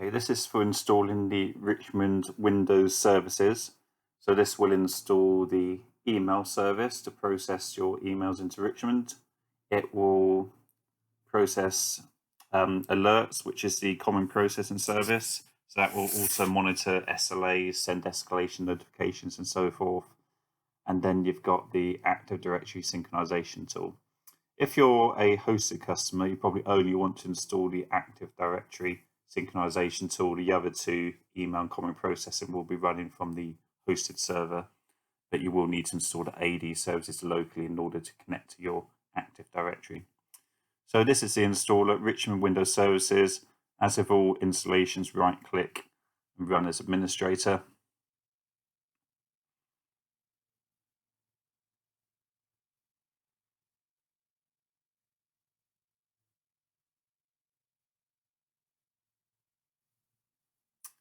Okay, this is for installing the Richmond Windows services. So this will install the email service to process your emails into Richmond. It will process alerts, which is the common processing service. So that will also monitor SLAs, send escalation notifications and so forth. And then you've got the Active Directory synchronization tool. If you're a hosted customer, you probably only want to install the Active Directory synchronization tool. The other two, email and common processing, will be running from the hosted server, but you will need to install the AD services locally in order to connect to your Active Directory. So this is the installer, Richmond Windows Services. As with all installations, right-click and run as administrator.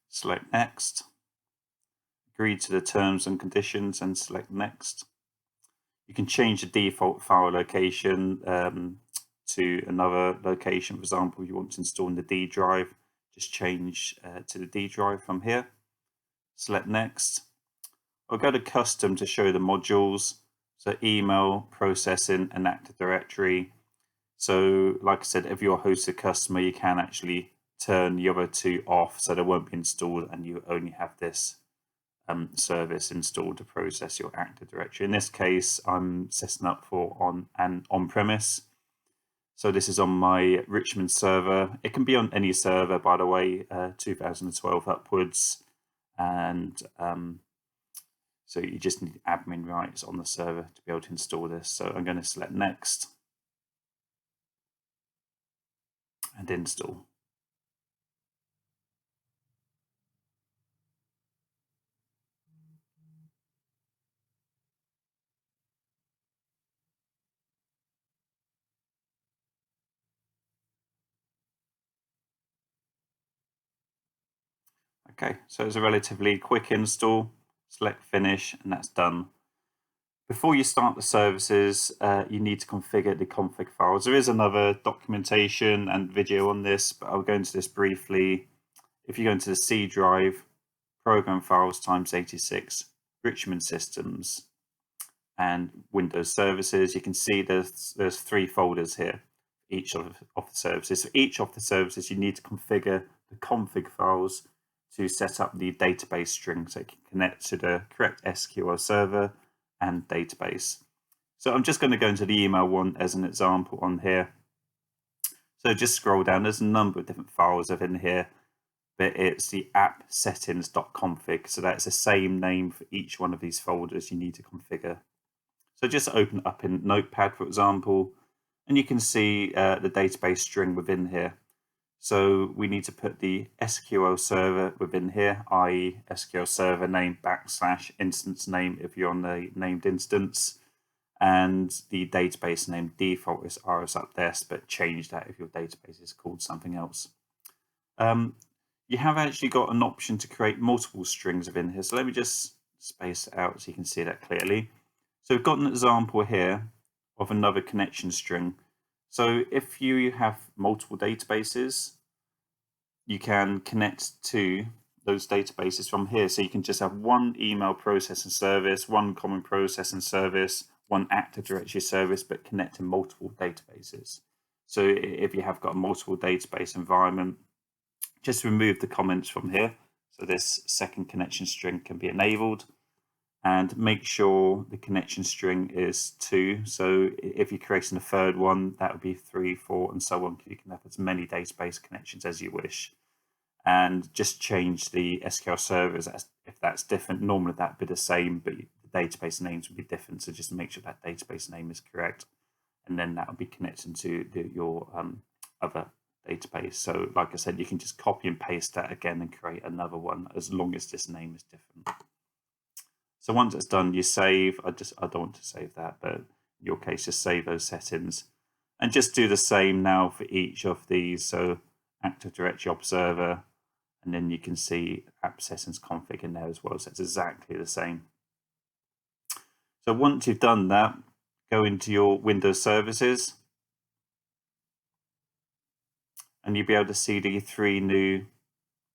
Select Next. Agree to the terms and conditions and select Next. You can change the default file location to another location. For example, if you want to install in the D drive, just change to the D drive from here. Select Next. I'll go to Custom to show the modules. So email, processing, and Active Directory. So like I said, if you're a hosted customer, you can actually turn the other two off so they won't be installed and you only have this service installed to process your Active Directory. In this case, I'm setting up for on-premise. So this is on my Richmond server. It can be on any server, by the way, 2012 upwards. And so you just need admin rights on the server to be able to install this. So I'm going to select Next and install. Okay, so it's a relatively quick install. Select Finish, and that's done. Before you start the services, you need to configure the config files. There is another documentation and video on this, but I'll go into this briefly. If you go into the C drive, Program Files x86, Richmond Systems, and Windows Services, you can see there's three folders here, each of the services. For each of the services, you need to configure the config files to set up the database string so it can connect to the correct SQL server and database. So I'm just going to go into the email one as an example on here. So just scroll down, there's a number of different files within here, but it's the app settings.config. So that's the same name for each one of these folders you need to configure. So just open up in Notepad, for example, and you can see the database string within here. So we need to put the SQL server within here, i.e. SQL server name / instance name if you're on the named instance, and the database name default is RS Updesk, but change that if your database is called something else. You have actually got an option to create multiple strings within here. So let me just space it out so you can see that clearly. So we've got an example here of another connection string. So if you have multiple databases, you can connect to those databases from here. So you can just have one email processing service, one common processing service, one Active Directory service, but connect to multiple databases. So if you have got a multiple database environment, just remove the comments from here. So this second connection string can be enabled. And make sure the connection string is 2. So if you're creating a third one, that would be 3, 4, and so on. You can have as many database connections as you wish. And just change the SQL servers if that's different. Normally that would be the same, but the database names would be different. So just make sure that database name is correct. And then that will be connected to your other database. So like I said, you can just copy and paste that again and create another one as long as this name is different. So once it's done, you save. I don't want to save that, but in your case, just save those settings and just do the same now for each of these. So Active Directory Observer, and then you can see app settings config in there as well. So it's exactly the same. So once you've done that, go into your Windows services and you'll be able to see the 3 new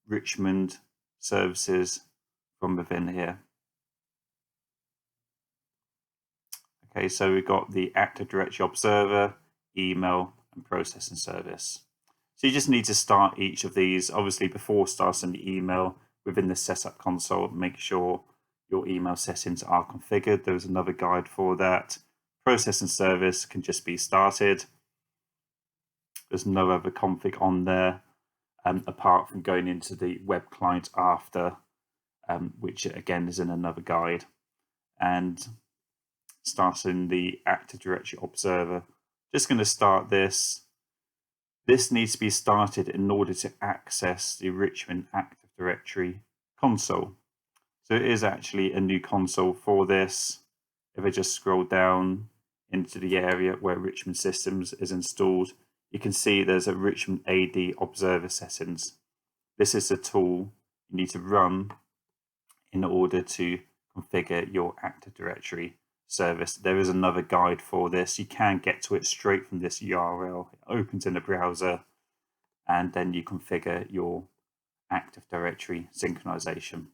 Richmond services from within here. Okay, so we've got the Active Directory Observer, email, and processing service. So you just need to start each of these. Obviously, before starting the email, within the setup console, make sure your email settings are configured. There's another guide for that. Processing service can just be started. There's no other config on there apart from going into the web client after, which again is in another guide. And starting the Active Directory Observer. Just going to start this. This needs to be started in order to access the Richmond Active Directory console. So it is actually a new console for this. If I just scroll down into the area where Richmond Systems is installed, you can see there's a Richmond AD Observer settings. This is a tool you need to run in order to configure your Active Directory service. There is another guide for this. You can get to it straight from this URL. It opens in the browser and then you configure your Active Directory synchronization.